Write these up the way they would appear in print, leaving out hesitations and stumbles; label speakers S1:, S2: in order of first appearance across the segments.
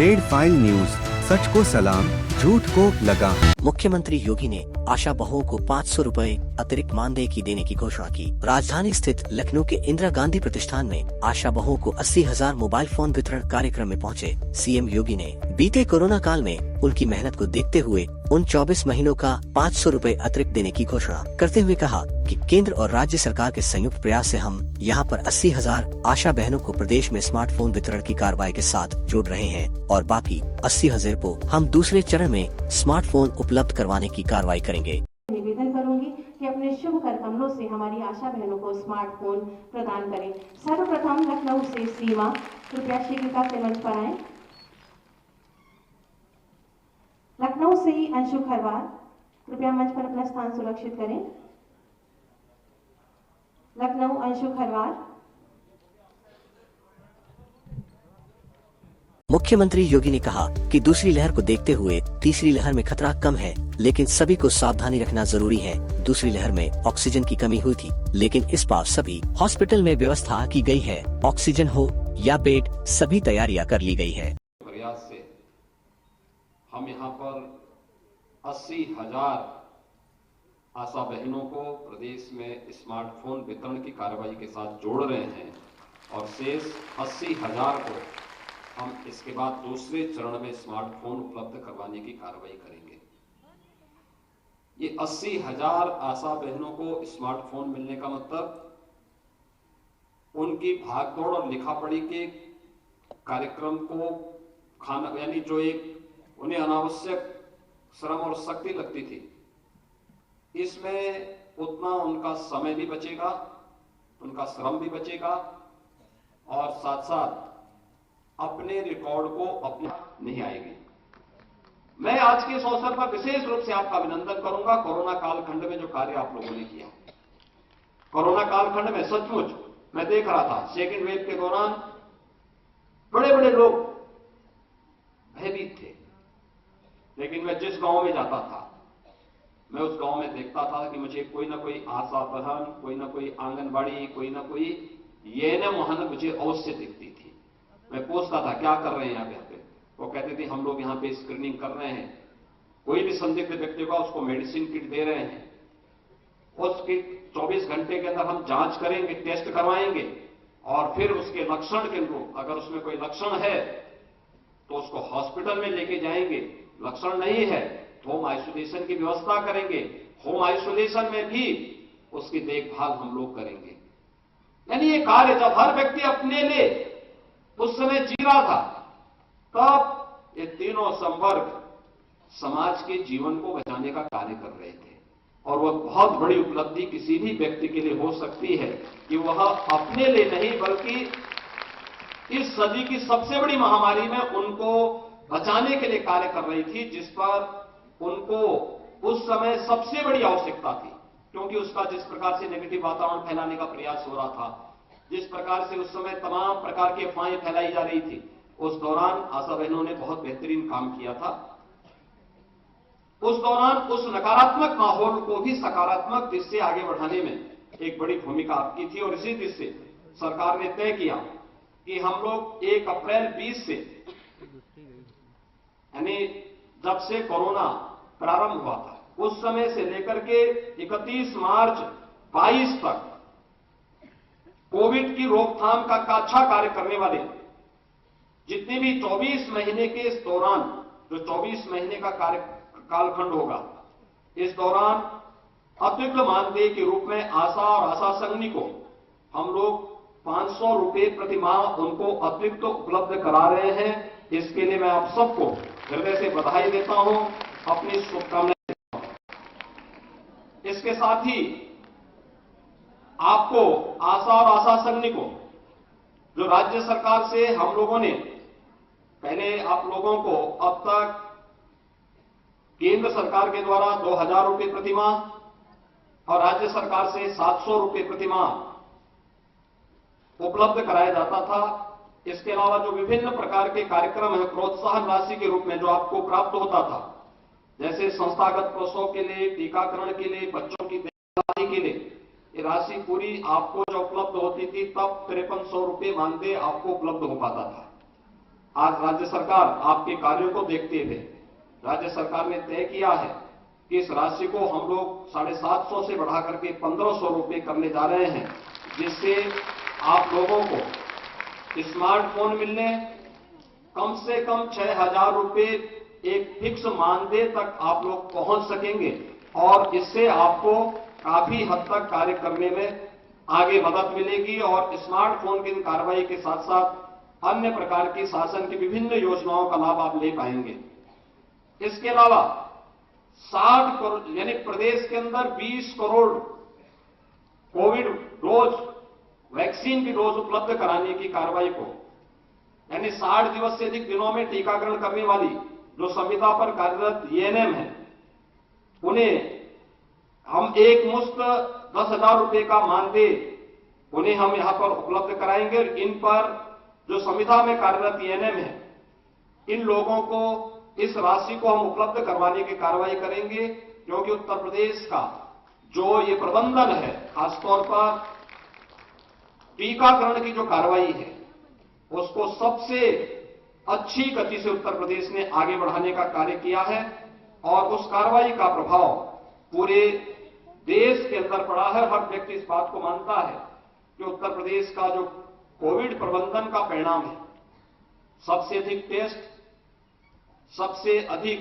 S1: Red file news, सच को सलाम, झूठ को लगाम।
S2: मुख्यमंत्री योगी ने आशा बहुओं को 500 रुपए अतिरिक्त मानदेय की देने की घोषणा की। राजधानी स्थित लखनऊ के इंदिरा गांधी प्रतिष्ठान में आशा बहुओं को 80,000 मोबाइल फोन वितरण कार्यक्रम में पहुंचे सीएम योगी ने बीते कोरोना काल में उनकी मेहनत को देखते हुए उन 24 महीनों का 500 रुपए अतिरिक्त देने की घोषणा करते हुए कहा कि केंद्र और राज्य सरकार के संयुक्त प्रयास से हम यहां पर 80,000 आशा बहनों को प्रदेश में स्मार्टफोन वितरण की कार्रवाई के साथ जोड़ रहे हैं और बाकी 80,000 को हम दूसरे चरण में स्मार्टफोन उपलब्ध करवाने की कार्रवाई करेंगे।
S3: निवेदन करूंगी कि अपने शुभ कर कमलों से हमारी आशा बहनों को स्मार्टफोन प्रदान करें। सर्वप्रथम लखनऊ से सीमा, कृपया शीघ्रता से मंच पर आएं। लखनऊ से ही अंशु खरवार, कृपया मंच पर अपना स्थान सुरक्षित करें। लखनऊ अंशु खरवार।
S2: मुख्यमंत्री योगी ने कहा कि दूसरी लहर को देखते हुए तीसरी लहर में खतरा कम है, लेकिन सभी को सावधानी रखना जरूरी है। दूसरी लहर में ऑक्सीजन की कमी हुई थी, लेकिन इस बार सभी हॉस्पिटल में व्यवस्था की गई है। ऑक्सीजन हो या बेड, सभी तैयारियां कर ली गई है।
S4: प्रयास से हम यहाँ पर 80,000 आशा बहनों को प्रदेश में स्मार्टफोन वितरण की कार्रवाई के साथ जोड़ रहे हैं और शेष 80,000 को हम इसके बाद दूसरे चरण में स्मार्टफोन उपलब्ध करवाने की कार्रवाई करेंगे। ये 80,000 आशा बहनों को स्मार्टफोन मिलने का मतलब उनकी भागदौड़ और लिखापढ़ी के कार्यक्रम को खाना, यानी जो एक उन्हें अनावश्यक श्रम और शक्ति लगती थी, इसमें उतना उनका समय भी बचेगा, उनका श्रम भी बचेगा और साथ साथ अपने रिकॉर्ड को अपना नहीं आएगी। मैं आज के इस अवसर पर विशेष रूप से आपका अभिनंदन करूंगा। कोरोना कालखंड में जो कार्य आप लोगों ने किया, कोरोना कालखंड में सचमुच मैं देख रहा था सेकेंड वेव के दौरान बड़े बड़े लोग भयभीत थे, लेकिन मैं जिस गांव में जाता था मैं उस गांव में देखता था कि मुझे कोई ना कोई आशा बहन, कोई ना कोई आंगनबाड़ी, कोई ना कोई एएनएम वहां मुझे अवश्य दिखती थी। मैं पूछता था क्या कर रहे हैं आप यहाँ पे? वो कहते थे हम लोग यहाँ पे स्क्रीनिंग कर रहे हैं, कोई भी संदिग्ध व्यक्ति का उसको मेडिसिन किट दे रहे हैं, उस किट 24 घंटे के अंदर हम जांच करेंगे, टेस्ट करवाएंगे और फिर उसके लक्षण के अनुरूप अगर उसमें कोई लक्षण है तो उसको हॉस्पिटल में लेके जाएंगे, लक्षण नहीं है तो होम आइसोलेशन की व्यवस्था करेंगे, होम आइसोलेशन में भी उसकी देखभाल हम लोग करेंगे। यानी ये कार्य जब हर व्यक्ति अपने लिए उस समय जी रहा था, तब ये तीनों संवर्ग समाज के जीवन को बचाने का कार्य कर रहे थे और वह बहुत बड़ी उपलब्धि किसी भी व्यक्ति के लिए हो सकती है कि वह अपने लिए नहीं बल्कि इस सदी की सबसे बड़ी महामारी में उनको बचाने के लिए कार्य कर रही थी, जिस पर उनको उस समय सबसे बड़ी आवश्यकता थी, क्योंकि उसका जिस प्रकार से नेगेटिव वातावरण फैलाने का प्रयास हो रहा था, जिस प्रकार से उस समय तमाम प्रकार की अफवाहें फैलाई जा रही थी, उस दौरान आशा बहनों ने बहुत बेहतरीन काम किया था। उस दौरान उस नकारात्मक माहौल को भी सकारात्मक दिशा से आगे बढ़ाने में एक बड़ी भूमिका आपकी थी और इसी दिशा से सरकार ने तय किया कि हम लोग 1 अप्रैल 20 से, यानी जब से कोरोना प्रारंभ हुआ था उस समय से लेकर के 31 मार्च 22 तक कोविड की रोकथाम का अच्छा कार्य करने वाले जितने भी 24 महीने के इस दौरान, जो 24 महीने का कार्य कालखंड होगा, इस दौरान अतिरिक्त मानदेय के रूप में आशा और आशा संघनी को हम लोग 500 रुपए प्रति माह उनको अतिरिक्त उपलब्ध करा रहे हैं। इसके लिए मैं आप सबको हृदय से बधाई देता हूं, अपनी शुभकामनाएं देता हूं। इसके साथ ही आपको आशा और आशा संघनी को जो राज्य सरकार से हम लोगों ने पहले आप लोगों को अब तक केंद्र सरकार के द्वारा 2,000 रुपए प्रति माह और राज्य सरकार से 700 रुपए प्रति माह उपलब्ध कराया जाता था। इसके अलावा जो विभिन्न प्रकार के कार्यक्रम है प्रोत्साहन राशि के रूप में जो आपको प्राप्त होता था, जैसे संस्थागत प्रसव के लिए, टीकाकरण के लिए, बच्चों की देखभाल के लिए, ये राशि पूरी आपको जो उपलब्ध होती थी तब 5300 रुपए मानदेय आपको उपलब्ध हो पाता था। आज राज्य सरकार आपके कार्यों को देखते हुए राज्य सरकार ने तय किया है कि इस राशि को हम लोग 750 से बढ़ा करके 1500 रुपये करने जा रहे हैं, जिससे आप लोगों को स्मार्टफोन मिलने कम से कम 6,000 रुपये एक फिक्स मानदेय तक आप लोग पहुंच सकेंगे और इससे आपको काफी हद तक कार्य करने में आगे मदद मिलेगी और स्मार्टफोन की कार्रवाई के साथ साथ अन्य प्रकार की शासन की विभिन्न योजनाओं का लाभ आप ले पाएंगे। इसके अलावा 60 करोड़ यानी प्रदेश के अंदर 20 करोड़ कोविड डोज वैक्सीन की डोज उपलब्ध कराने की कार्रवाई को यानी 60 दिवस से अधिक दिनों में टीकाकरण करने वाली जो संविदा पर कार्यरत एएनएम है, उन्हें हम एक मुश्त 10,000 रुपये का मानदेय उन्हें हम यहां पर उपलब्ध कराएंगे। इन पर जो संविदा में कार्यरत एएनएम है, इन लोगों को इस राशि को हम उपलब्ध करवाने की कार्रवाई करेंगे, क्योंकि उत्तर प्रदेश का जो ये प्रबंधन है, खासतौर पर टीकाकरण की जो कार्रवाई है, उसको सबसे अच्छी गति से उत्तर प्रदेश ने आगे बढ़ाने का कार्य किया है और उस कार्रवाई का प्रभाव पूरे देश के अंदर पड़ा है। हर व्यक्ति इस बात को मानता है कि उत्तर प्रदेश का जो कोविड प्रबंधन का परिणाम है, सबसे अधिक टेस्ट, सबसे अधिक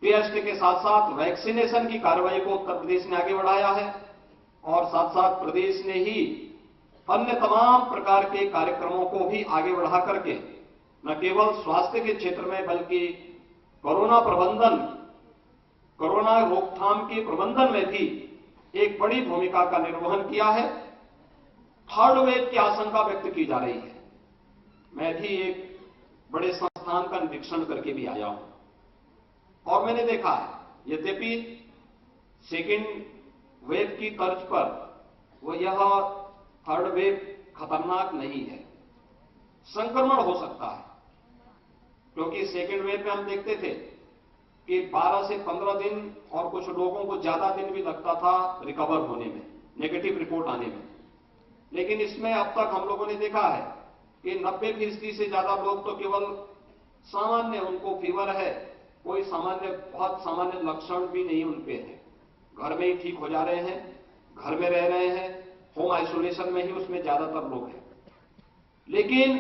S4: टेस्ट के साथ साथ वैक्सीनेशन की कार्रवाई को उत्तर प्रदेश ने आगे बढ़ाया है और साथ साथ प्रदेश ने ही अन्य तमाम प्रकार के कार्यक्रमों को भी आगे बढ़ा करके न केवल स्वास्थ्य के क्षेत्र में बल्कि कोरोना प्रबंधन, कोरोना रोकथाम के प्रबंधन में भी एक बड़ी भूमिका का निर्वहन किया है। थर्ड वेव की आशंका व्यक्त की जा रही है। मैं भी एक बड़े संस्थान का निरीक्षण करके भी आया हूं और मैंने देखा है, यद्यपि सेकेंड वेव की तर्ज पर वो यह थर्ड वेव खतरनाक नहीं है, संक्रमण हो सकता है, क्योंकि सेकेंड वेव में हम देखते थे कि 12 से 15 दिन और कुछ लोगों को ज्यादा दिन भी लगता था रिकवर होने में, नेगेटिव रिपोर्ट आने में। लेकिन इसमें अब तक हम लोगों ने देखा है कि 90% से ज्यादा लोग तो केवल सामान्य, उनको फीवर है, कोई सामान्य, बहुत सामान्य लक्षण भी नहीं उनके हैं, घर में ही ठीक हो जा रहे हैं, घर में रह रहे हैं, होम आइसोलेशन में ही उसमें ज्यादातर लोग हैं। लेकिन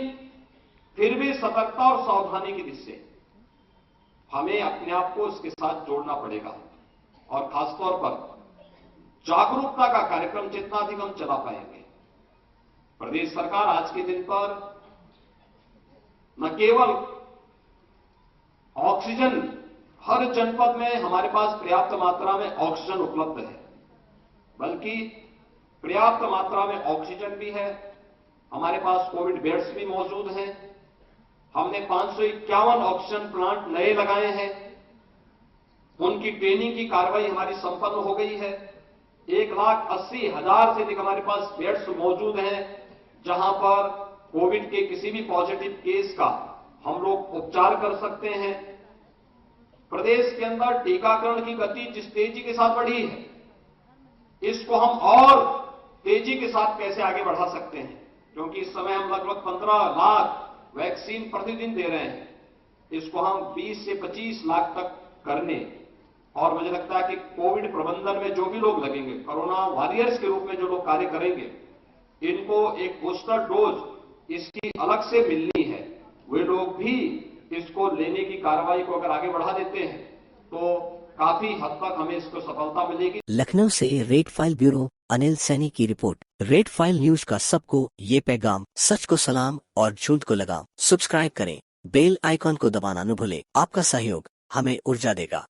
S4: फिर भी सतर्कता और सावधानी की दृष्टि से हमें अपने आप को इसके साथ जोड़ना पड़ेगा और खासतौर पर जागरूकता का कार्यक्रम जितना अधिक हम चला पाएंगे। प्रदेश सरकार आज के दिन पर न केवल ऑक्सीजन, हर जनपद में हमारे पास पर्याप्त मात्रा में ऑक्सीजन उपलब्ध है, बल्कि पर्याप्त मात्रा में ऑक्सीजन भी है, हमारे पास कोविड बेड्स भी मौजूद हैं, हमने 551 ऑक्सीजन प्लांट नए लगाए हैं, उनकी ट्रेनिंग की कार्रवाई हमारी संपन्न हो गई है। 1,80,000 से अधिक हमारे पास बेड्स मौजूद हैं, जहां पर कोविड के किसी भी पॉजिटिव केस का हम लोग उपचार कर सकते हैं। प्रदेश के अंदर टीकाकरण की गति जिस तेजी के साथ बढ़ी है, इसको हम और तेजी के साथ कैसे आगे बढ़ा सकते हैं, क्योंकि इस समय हम लगभग 15 लाख वैक्सीन प्रतिदिन दे रहे हैं, इसको हम 20 से 25 लाख तक करने, और मुझे लगता है कि कोविड प्रबंधन में जो भी लोग लगेंगे, कोरोना वॉरियर्स के रूप में जो लोग कार्य करेंगे, इनको एक बूस्टर डोज इसकी अलग से मिलनी है, वे लोग भी इसको लेने की कार्रवाई को अगर आगे बढ़ा देते हैं तो काफी हद तक हमें इसको सफलता मिलेगी।
S2: लखनऊ से red file bureau Anil Saini की रिपोर्ट। रेड फाइल न्यूज का सबको ये पैगाम, सच को सलाम और झूठ को लगाम। सब्सक्राइब करें, बेल आइकॉन को दबाना न भूलें। आपका सहयोग हमें ऊर्जा देगा।